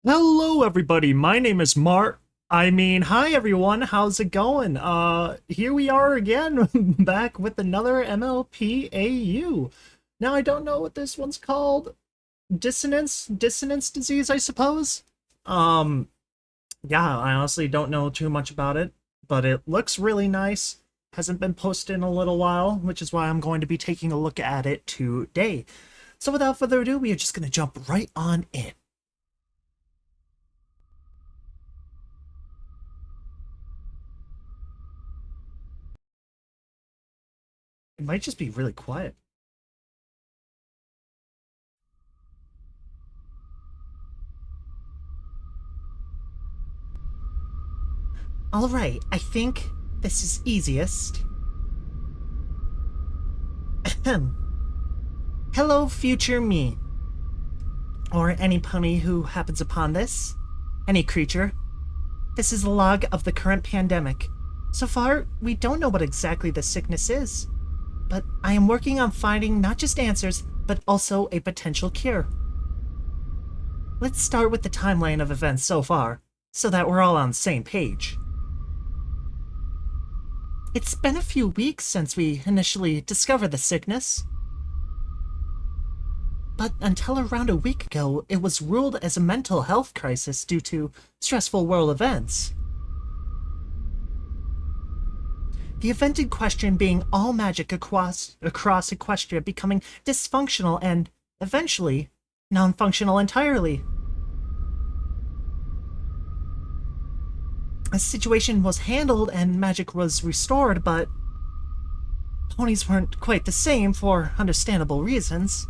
Hello, everybody. My name is Hi, everyone. How's it going? Here we are again, back with another MLP AU. Now, I don't know what this one's called. Dissonance disease, I suppose. Um, yeah, I honestly don't know too much about it, but it looks really nice. Hasn't been posted in a little while, which is why I'm going to be taking a look at it today. So, without further ado, we are just going to jump right on in. It might just be really quiet. Alright, I think this is easiest. Ahem. Hello, future me. Or any pony who happens upon this. Any creature. This is a log of the current pandemic. So far, we don't know what exactly the sickness is. But I am working on finding not just answers, but also a potential cure. Let's start with the timeline of events so far, so that we're all on the same page. It's been a few weeks since we initially discovered the sickness. But until around a week ago, it was ruled as a mental health crisis due to stressful world events. The event in question being all magic across Equestria becoming dysfunctional and, eventually, non-functional entirely. A situation was handled and magic was restored, but ponies weren't quite the same for understandable reasons.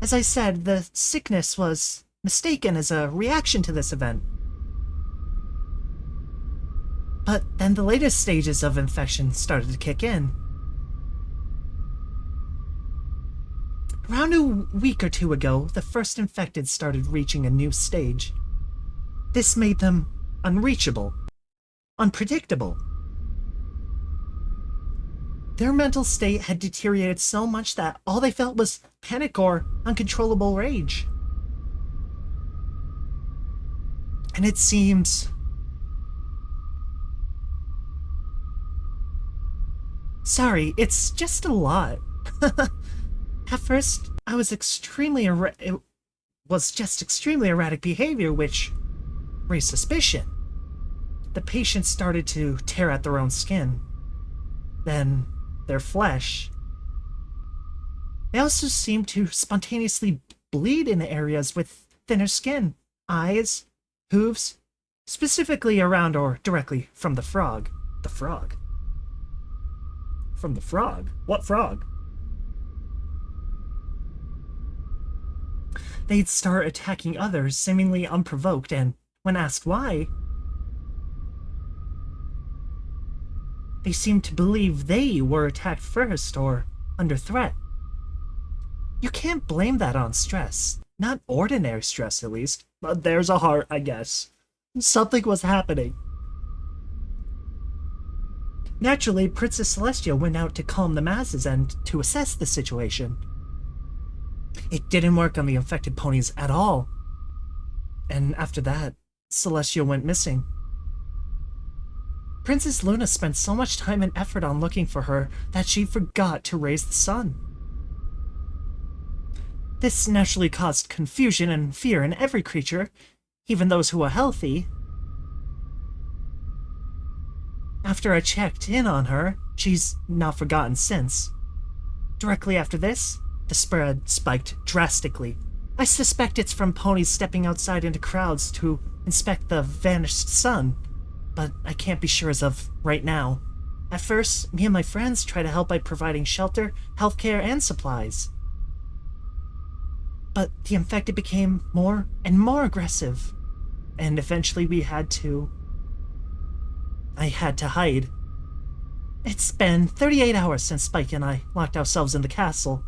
As I said, the sickness was mistaken as a reaction to this event. But then the latest stages of infection started to kick in. Around a week or two ago, the first infected started reaching a new stage. This made them unreachable, unpredictable. Their mental state had deteriorated so much that all they felt was panic or uncontrollable rage. And it seems... Sorry, it's just a lot. At first, I was it was just extremely erratic behavior, which raised suspicion. The patients started to tear at their own skin. Then, their flesh. They also seemed to spontaneously bleed in areas with thinner skin, eyes, hooves, specifically around or directly from the frog. The frog? From the frog? What frog? They'd start attacking others, seemingly unprovoked, and when asked why, they seemed to believe they were attacked first or under threat. You can't blame that on stress. Not ordinary stress, at least. But there's a heart, I guess. Something was happening. Naturally, Princess Celestia went out to calm the masses and to assess the situation. It didn't work on the infected ponies at all. And after that, Celestia went missing. Princess Luna spent so much time and effort on looking for her that she forgot to raise the sun. This naturally caused confusion and fear in every creature, even those who were healthy. After I checked in on her, she's not forgotten since. Directly after this, the spread spiked drastically. I suspect it's from ponies stepping outside into crowds to inspect the vanished sun, but I can't be sure as of right now. At first, me and my friends try to help by providing shelter, healthcare, and supplies. But the infected became more and more aggressive, and eventually I had to hide. It's been 38 hours since Spike and I locked ourselves in the castle.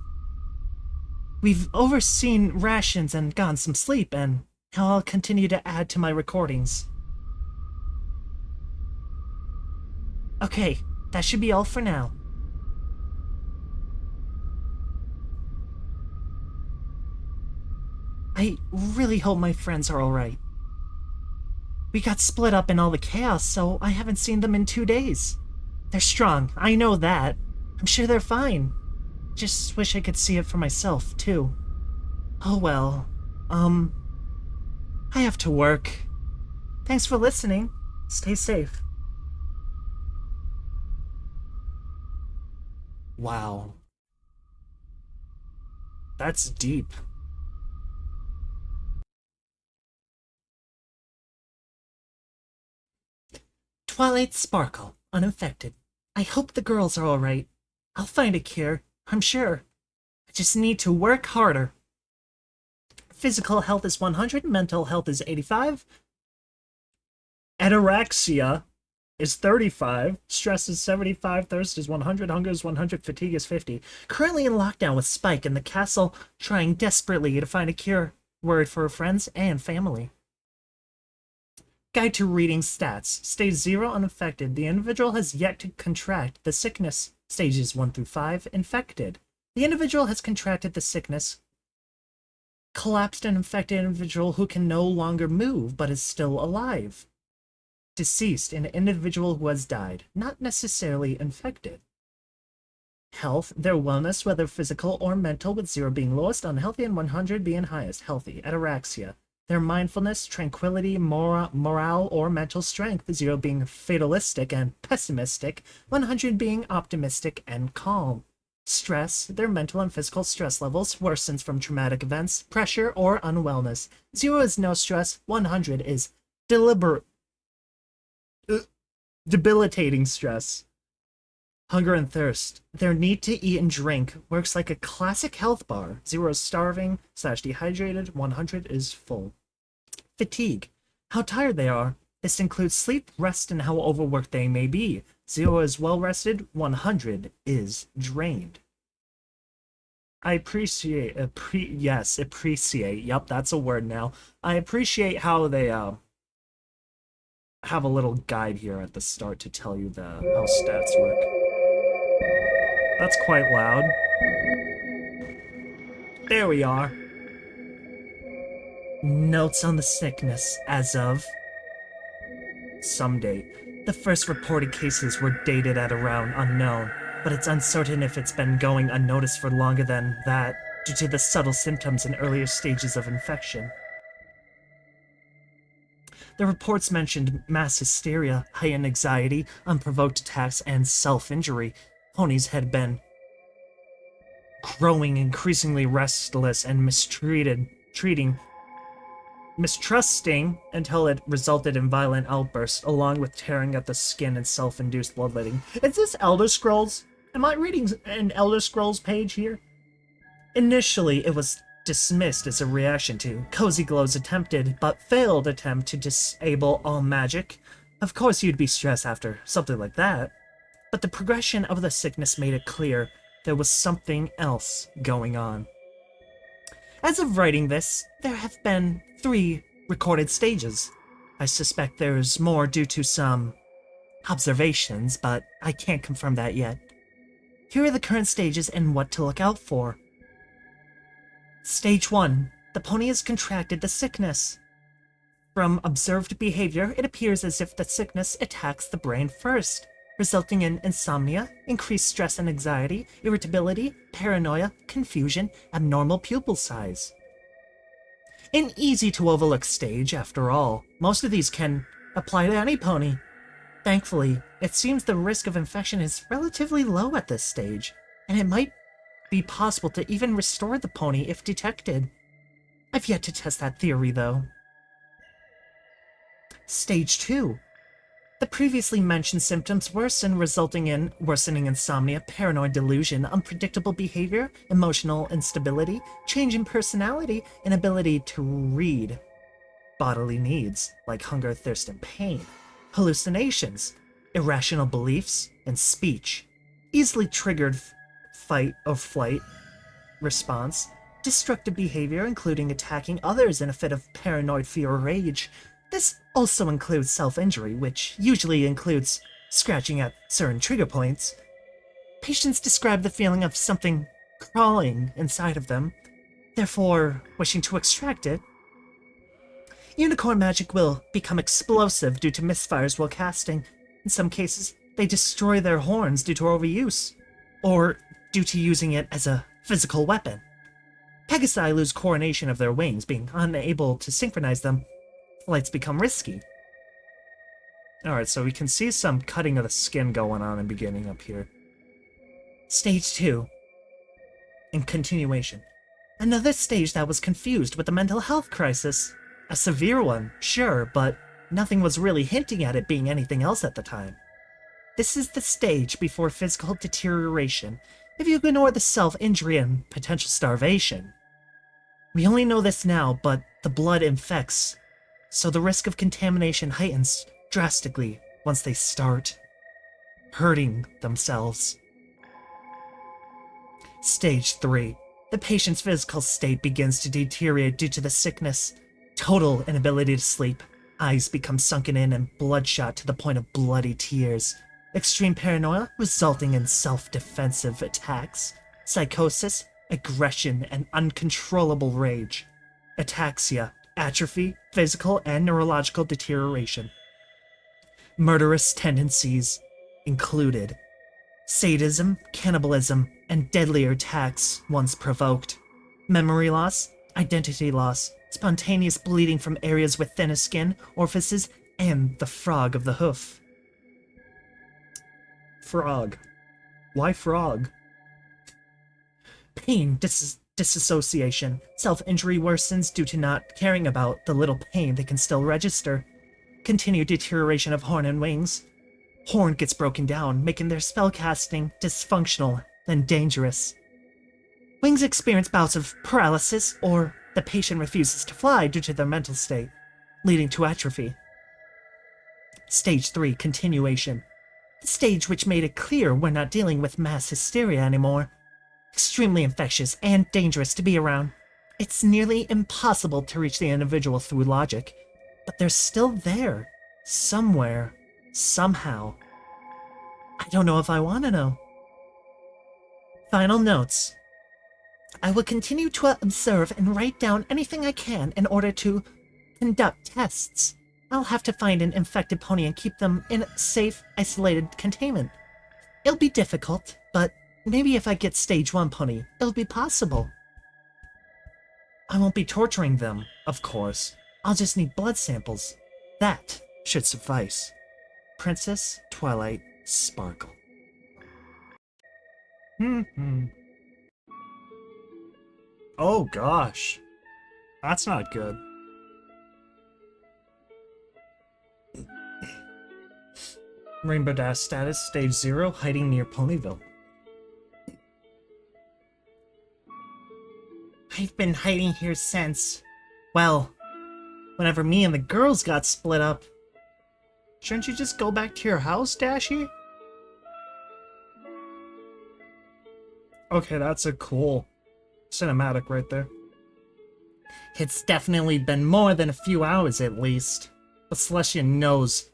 We've overseen rations and gotten some sleep, and now I'll continue to add to my recordings. Okay, that should be all for now. I really hope my friends are alright. We got split up in all the chaos, so I haven't seen them in 2 days. They're strong, I know that. I'm sure they're fine. Just wish I could see it for myself, too. Oh well. I have to work. Thanks for listening. Stay safe. Wow. That's deep. Twilight Sparkle, uninfected. I hope the girls are alright. I'll find a cure, I'm sure. I just need to work harder. Physical health is 100, mental health is 85. Ataraxia is 35, stress is 75, thirst is 100, hunger is 100, fatigue is 50. Currently in lockdown with Spike in the castle, trying desperately to find a cure. Word for friends and family. Guide to reading stats. Stage 0 unaffected. The individual has yet to contract the sickness. Stages 1 through 5 infected. The individual has contracted the sickness. Collapsed and infected individual who can no longer move but is still alive. Deceased, an individual who has died, not necessarily infected. Health, their wellness, whether physical or mental, with 0 being lowest, unhealthy, and 100 being highest, healthy. Ataraxia, their mindfulness, tranquility, morale, or mental strength, 0 being fatalistic and pessimistic, 100 being optimistic and calm. Stress, their mental and physical stress levels, worsens from traumatic events, pressure, or unwellness. 0 is no stress, 100 is debilitating stress. Hunger and thirst. Their need to eat and drink works like a classic health bar. 0 is starving/dehydrated, 100 is full. Fatigue. How tired they are. This includes sleep, rest, and how overworked they may be. 0 is well rested, 100 is drained. I appreciate, yep, that's a word now. I appreciate how they, have a little guide here at the start to tell you how stats work. That's quite loud. There we are. Notes on the sickness as of some date. The first reported cases were dated at around unknown, but it's uncertain if it's been going unnoticed for longer than that due to the subtle symptoms in earlier stages of infection. The reports mentioned mass hysteria, heightened anxiety, unprovoked attacks, and self-injury. Ponies had been growing increasingly restless and mistrusting until it resulted in violent outbursts, along with tearing at the skin and self-induced bloodletting. Is this Elder Scrolls? Am I reading an Elder Scrolls page here? Initially, it was dismissed as a reaction to Cozy Glow's attempted but failed attempt to disable all magic. Of course you'd be stressed after something like that. But the progression of the sickness made it clear there was something else going on. As of writing this, there have been 3 recorded stages. I suspect there's more due to some observations, but I can't confirm that yet. Here are the current stages and what to look out for. Stage 1. The pony has contracted the sickness. From observed behavior, it appears as if the sickness attacks the brain first, resulting in insomnia, increased stress and anxiety, irritability, paranoia, confusion, abnormal pupil size. An easy-to-overlook stage, after all. Most of these can apply to any pony. Thankfully, it seems the risk of infection is relatively low at this stage, and it might be possible to even restore the pony if detected. I've yet to test that theory, though. Stage 2. The previously mentioned symptoms worsen, resulting in worsening insomnia, paranoid delusion, unpredictable behavior, emotional instability, change in personality, inability to read bodily needs, like hunger, thirst, and pain, hallucinations, irrational beliefs, and speech, easily triggered fight or flight response, destructive behavior, including attacking others in a fit of paranoid fear or rage. This also includes self-injury, which usually includes scratching at certain trigger points. Patients describe the feeling of something crawling inside of them, therefore wishing to extract it. Unicorn magic will become explosive due to misfires while casting. In some cases, they destroy their horns due to overuse, or due to using it as a physical weapon. Pegasi lose coordination of their wings, being unable to synchronize them. Flights become risky. Alright, so we can see some cutting of the skin going on in the beginning up here. Stage 2. In continuation. Another stage that was confused with a mental health crisis. A severe one, sure, but nothing was really hinting at it being anything else at the time. This is the stage before physical deterioration, if you ignore the self-injury and potential starvation. We only know this now, but the blood infects, so the risk of contamination heightens drastically once they start hurting themselves. Stage 3. The patient's physical state begins to deteriorate due to the sickness. Total inability to sleep. Eyes become sunken in and bloodshot to the point of bloody tears. Extreme paranoia resulting in self-defensive attacks. Psychosis, aggression, and uncontrollable rage. Ataxia, atrophy, physical and neurological deterioration. Murderous tendencies included. Sadism, cannibalism, and deadlier attacks once provoked. Memory loss, identity loss, spontaneous bleeding from areas within a skin, orifices, and the frog of the hoof. Frog. Why frog? Pain, disassociation. Self-injury worsens due to not caring about the little pain they can still register. Continued deterioration of horn and wings. Horn gets broken down, making their spellcasting dysfunctional and dangerous. Wings experience bouts of paralysis, or the patient refuses to fly due to their mental state, leading to atrophy. Stage 3, continuation. The stage which made it clear we're not dealing with mass hysteria anymore. Extremely infectious and dangerous to be around. It's nearly impossible to reach the individual through logic, but they're still there. Somewhere. Somehow. I don't know if I want to know. Final notes. I will continue to observe and write down anything I can in order to conduct tests. I'll have to find an infected pony and keep them in safe, isolated containment. It'll be difficult, but maybe if I get stage 1 pony, it'll be possible. I won't be torturing them, of course. I'll just need blood samples. That should suffice. Princess Twilight Sparkle. Oh gosh. That's not good. Rainbow Dash status, stage 0, hiding near Ponyville. I've been hiding here since, well, whenever me and the girls got split up. Shouldn't you just go back to your house, Dashy? Okay, that's a cool cinematic right there. It's definitely been more than a few hours at least. But Celestia knows.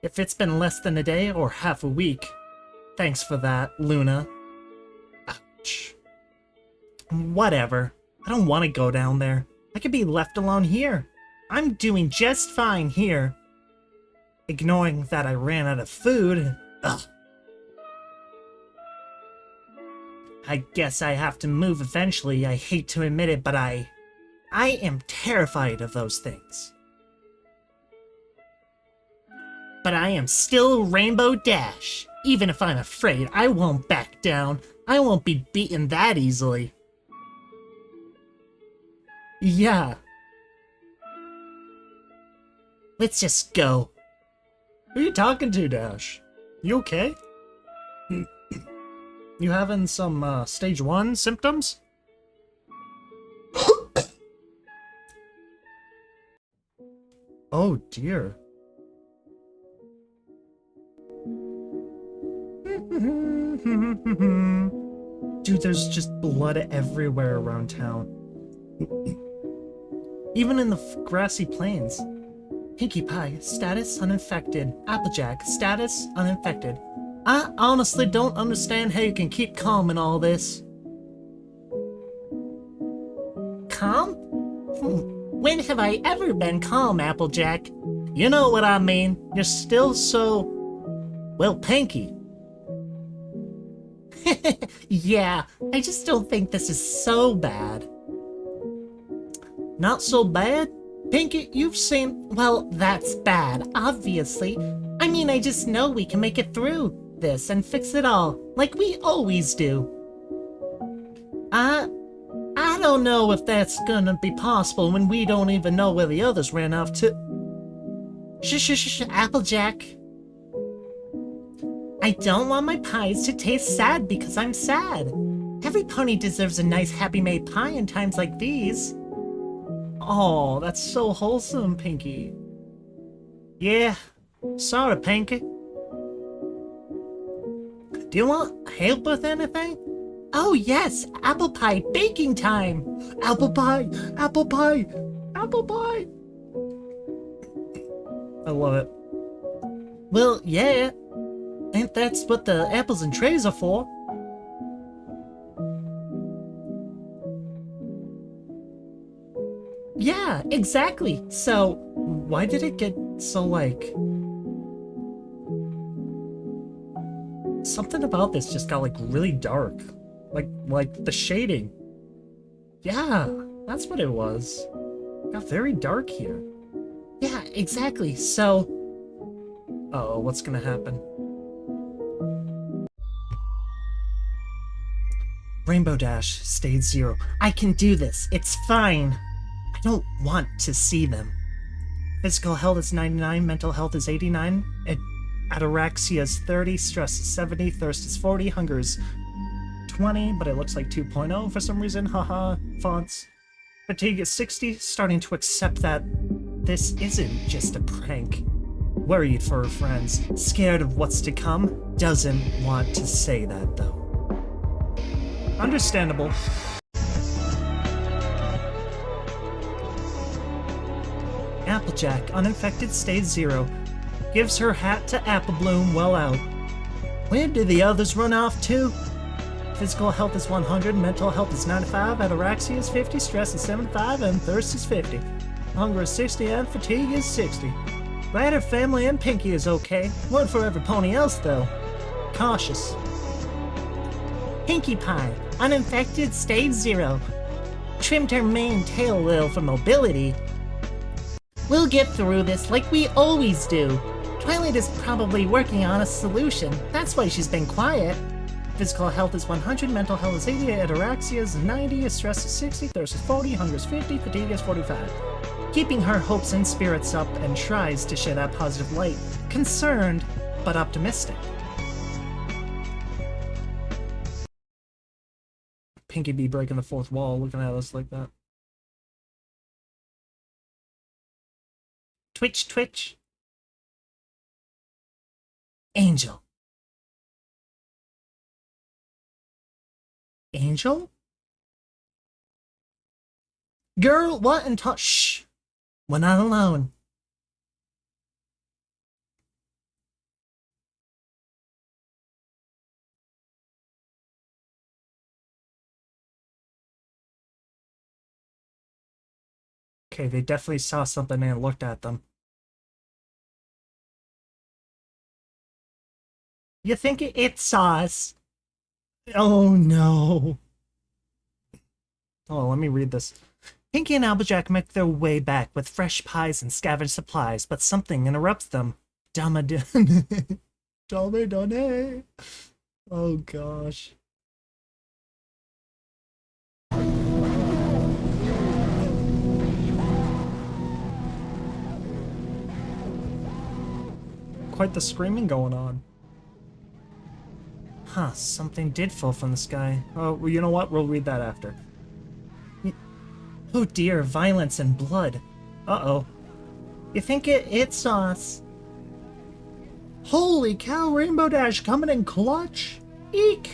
If it's been less than a day or half a week. Thanks for that, Luna. Ouch. Whatever. I don't want to go down there. I could be left alone here. I'm doing just fine here. Ignoring that I ran out of food. Ugh. I guess I have to move eventually. I hate to admit it, but I am terrified of those things. But I am still Rainbow Dash. Even if I'm afraid, I won't back down. I won't be beaten that easily. Yeah. Let's just go. Who are you talking to, Dash? You okay? You having some, stage 1 symptoms? Oh, dear. Dude, there's just blood everywhere around town. Even in the grassy plains. Pinkie Pie, status uninfected. Applejack, status uninfected. I honestly don't understand how you can keep calm in all this. Calm? When have I ever been calm, Applejack? You know what I mean. You're still so... well, Pinky. Yeah, I just don't think this is so bad. Not so bad? Pinky, you've seen... well, that's bad, obviously. I mean, I just know we can make it through this and fix it all, like we always do. I don't know if that's gonna be possible when we don't even know where the others ran off to. Shh, Applejack. I don't want my pies to taste sad because I'm sad. Every pony deserves a nice happy-made pie in times like these. Oh, that's so wholesome, Pinky. Yeah, sorry, Pinky. Do you want help with anything? Oh yes, apple pie baking time! Apple pie! Apple pie! Apple pie! I love it. Well, yeah. Ain't that's what the apples and trays are for? Yeah, exactly. So, why did it get so, like... something about this just got, like, really dark. Like the shading. Yeah, that's what it was. It got very dark here. Yeah, exactly. So... uh-oh, what's gonna happen? Rainbow Dash, stage 0. I can do this. It's fine. I don't want to see them. Physical health is 99, mental health is 89, ataraxia is 30, stress is 70, thirst is 40, hunger is 20, but it looks like 2.0 for some reason, haha, fonts. Fatigue is 60, starting to accept that this isn't just a prank. Worried for her friends, scared of what's to come, doesn't want to say that though. Understandable. Applejack, uninfected, stage 0. Gives her hat to Apple Bloom well out. Where did the others run off to? Physical health is 100, mental health is 95, ataraxia is 50, stress is 75, and thirst is 50. Hunger is 60, and fatigue is 60. Glad her family and Pinky is okay. One for every pony else, though. Cautious. Pinkie Pie, uninfected, stage 0. Trimmed her mane tail a little for mobility. We'll get through this like we always do. Twilight is probably working on a solution. That's why she's been quiet. Physical health is 100, mental health is 80, ataraxia is 90, stress is 60, thirst is 40, hunger is 50, fatigue is 45. Keeping her hopes and spirits up and tries to shed that positive light. Concerned, but optimistic. Pinky Bee breaking the fourth wall, looking at us like that. Twitch, twitch. Angel. Angel? Girl, what in touch? Shh. We're not alone. Okay, they definitely saw something and looked at them. You think it saw us? Oh no. Oh, let me read this. Pinky and Applejack make their way back with fresh pies and scavenged supplies, but something interrupts them. Damadone. Damadone. Oh gosh. Quite the screaming going on. Huh, something did fall from the sky. Oh, well, you know what? We'll read that after. Oh dear, violence and blood. Uh-oh. You think it's us? Holy cow, Rainbow Dash coming in clutch! Eek!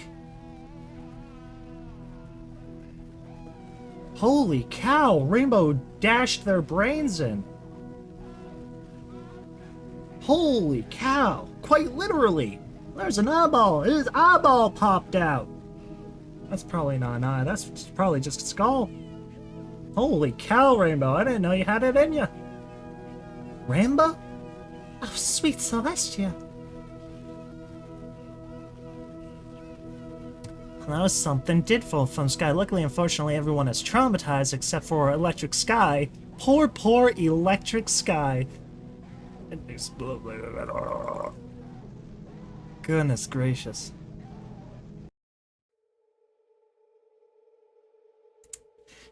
Holy cow, Rainbow dashed their brains in. Holy cow, quite literally. There's an eyeball. His eyeball popped out. That's probably not an eye. That's probably just a skull. Holy cow, Rainbow, I didn't know you had it in you. Rainbow? Oh, sweet Celestia. That was something. Did fall from Sky. Luckily, unfortunately, everyone is traumatized except for Electric Sky. Poor Electric Sky. Goodness gracious.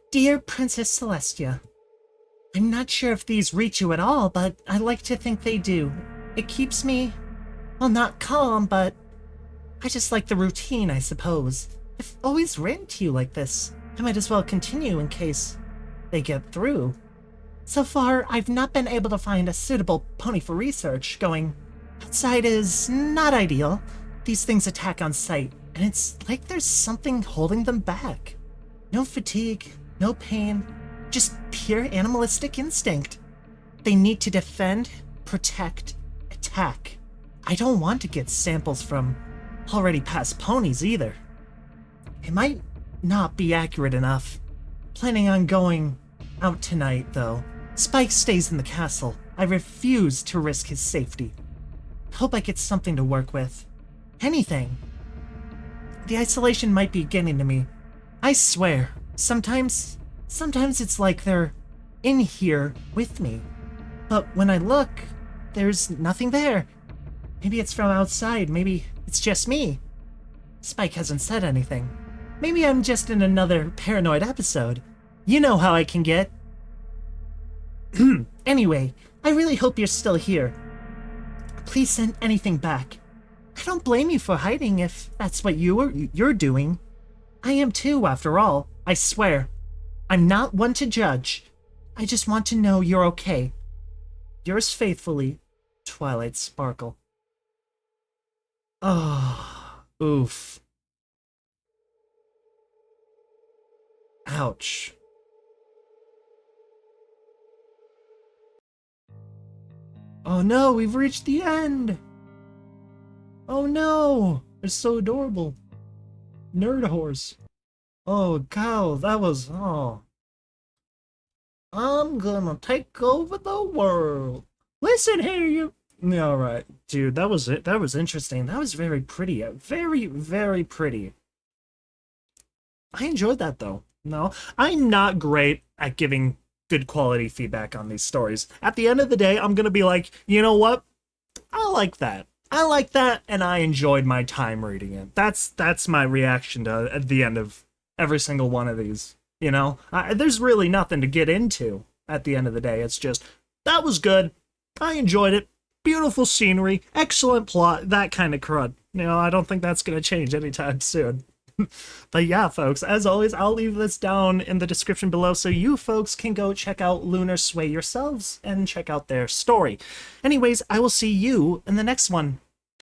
Dear Princess Celestia, I'm not sure if these reach you at all, but I like to think they do. It keeps me, well, not calm, but I just like the routine, I suppose. I've always written to you like this. I might as well continue in case they get through. So far, I've not been able to find a suitable pony for research. Going outside is not ideal. These things attack on sight, and it's like there's something holding them back. No fatigue, no pain, just pure animalistic instinct. They need to defend, protect, attack. I don't want to get samples from already past ponies either. It might not be accurate enough. Planning on going out tonight, though. Spike stays in the castle. I refuse to risk his safety. Hope I get something to work with. Anything. The isolation might be getting to me. I swear, sometimes it's like they're in here with me. But when I look, there's nothing there. Maybe it's from outside, maybe it's just me. Spike hasn't said anything. Maybe I'm just in another paranoid episode. You know how I can get. Anyway, I really hope you're still here. Please send anything back. I don't blame you for hiding if that's what you're doing. I am too, after all. I swear. I'm not one to judge. I just want to know you're okay. Yours faithfully, Twilight Sparkle. Oh, oof. Ouch. Oh no, we've reached the end! Oh no! It's so adorable. Nerd horse. Oh, cow, that was, oh. I'm gonna take over the world. Listen here, you. Yeah, alright. Dude, that was it. That was interesting. That was very pretty. Very, very pretty. I enjoyed that, though. No, I'm not great at giving good quality feedback on these stories. At the end of the day, I'm gonna be like, you know what? I like that. I like that, and I enjoyed my time reading it. That's my reaction to at the end of every single one of these. You know, there's really nothing to get into at the end of the day. It's just, that was good. I enjoyed it. Beautiful scenery, excellent plot, that kind of crud. You know, I don't think that's gonna change anytime soon. But yeah, folks, as always, I'll leave this down in the description below so you folks can go check out Lunar Sway yourselves and check out their story. Anyways, I will see you in the next one.